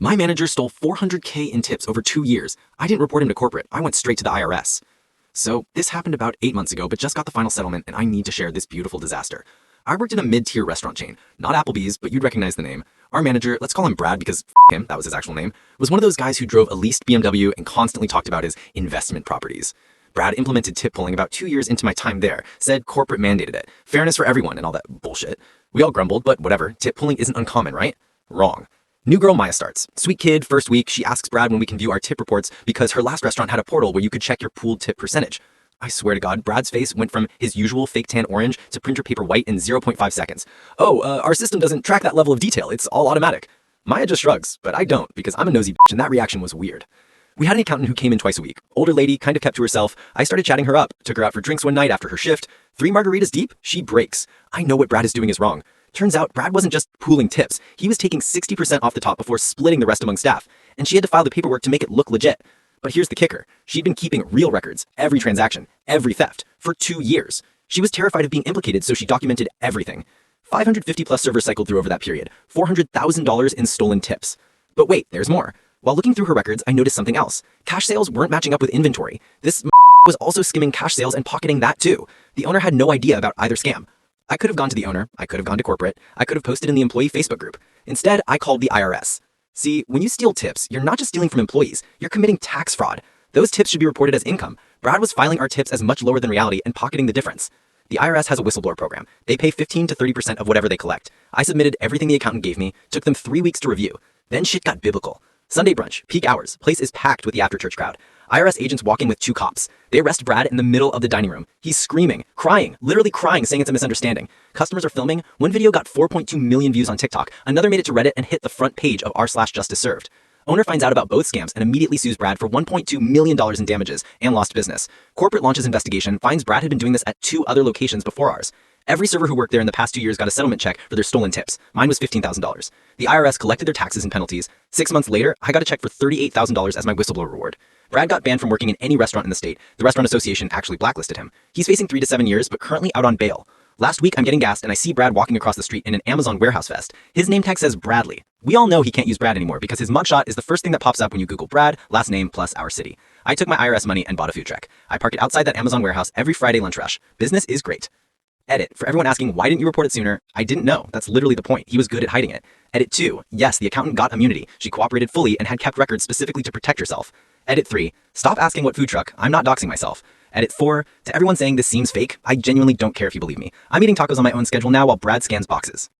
My manager stole $400K in tips over 2 years. I didn't report him to corporate. I went straight to the IRS. So this happened about 8 months ago, but just got the final settlement and I need to share this beautiful disaster. I worked in a mid-tier restaurant chain, not Applebee's, but you'd recognize the name. Our manager, let's call him Brad because him, that was his actual name, was one of those guys who drove a leased BMW and constantly talked about his investment properties. Brad implemented tip pulling about 2 years into my time there, said corporate mandated it, fairness for everyone and all that bullshit. We all grumbled, but whatever, tip pulling isn't uncommon, right? Wrong. New girl Maya starts. Sweet kid, first week, she asks Brad when we can view our tip reports because her last restaurant had a portal where you could check your pooled tip percentage. I swear to God, Brad's face went from his usual fake tan orange to printer paper white in 0.5 seconds. Our system doesn't track that level of detail, it's all automatic. Maya just shrugs, but I don't because I'm a nosy bitch and that reaction was weird. We had an accountant who came in twice a week. Older lady, kind of kept to herself. I started chatting her up, took her out for drinks one night after her shift. 3 margaritas deep, she breaks. I know what Brad is doing is wrong. Turns out Brad wasn't just pooling tips, he was taking 60% off the top before splitting the rest among staff, and she had to file the paperwork to make it look legit. But here's the kicker. She'd been keeping real records, every transaction, every theft, for 2 years. She was terrified of being implicated, so she documented everything. 550 plus servers cycled through over that period, $400,000 in stolen tips. But wait, there's more. While looking through her records, I noticed something else. Cash sales weren't matching up with inventory. This was also skimming cash sales and pocketing that too. The owner had no idea about either scam. I could have gone to the owner, I could have gone to corporate, I could have posted in the employee Facebook group. Instead, I called the IRS. See, when you steal tips, you're not just stealing from employees, you're committing tax fraud. Those tips should be reported as income. Brad was filing our tips as much lower than reality and pocketing the difference. The IRS has a whistleblower program. They pay 15 to 30% of whatever they collect. I submitted everything the accountant gave me, took them 3 weeks to review. Then shit got biblical. Sunday brunch, peak hours, place is packed with the after-church crowd. IRS agents walk in with 2 cops. They arrest Brad in the middle of the dining room. He's screaming, crying, literally crying, saying it's a misunderstanding. Customers are filming. One video got 4.2 million views on TikTok. Another made it to Reddit and hit the front page of r/justice-served. Owner finds out about both scams and immediately sues Brad for $1.2 million in damages and lost business. Corporate launches investigation, finds Brad had been doing this at 2 other locations before ours. Every server who worked there in the past 2 years got a settlement check for their stolen tips. Mine was $15,000. The IRS collected their taxes and penalties. 6 months later, I got a check for $38,000 as my whistleblower reward. Brad got banned from working in any restaurant in the state. The Restaurant Association actually blacklisted him. He's facing 3 to 7 years, but currently out on bail. Last week, I'm getting gassed and I see Brad walking across the street in an Amazon warehouse vest. His name tag says Bradley. We all know he can't use Brad anymore because his mugshot is the first thing that pops up when you Google Brad, last name plus our city. I took my IRS money and bought a food truck. I park it outside that Amazon warehouse every Friday lunch rush. Business is great. Edit. For everyone asking, why didn't you report it sooner? I didn't know. That's literally the point. He was good at hiding it. Edit 2. Yes, the accountant got immunity. She cooperated fully and had kept records specifically to protect herself. Edit 3. Stop asking what food truck. I'm not doxing myself. Edit 4. To everyone saying this seems fake, I genuinely don't care if you believe me. I'm eating tacos on my own schedule now while Brad scans boxes.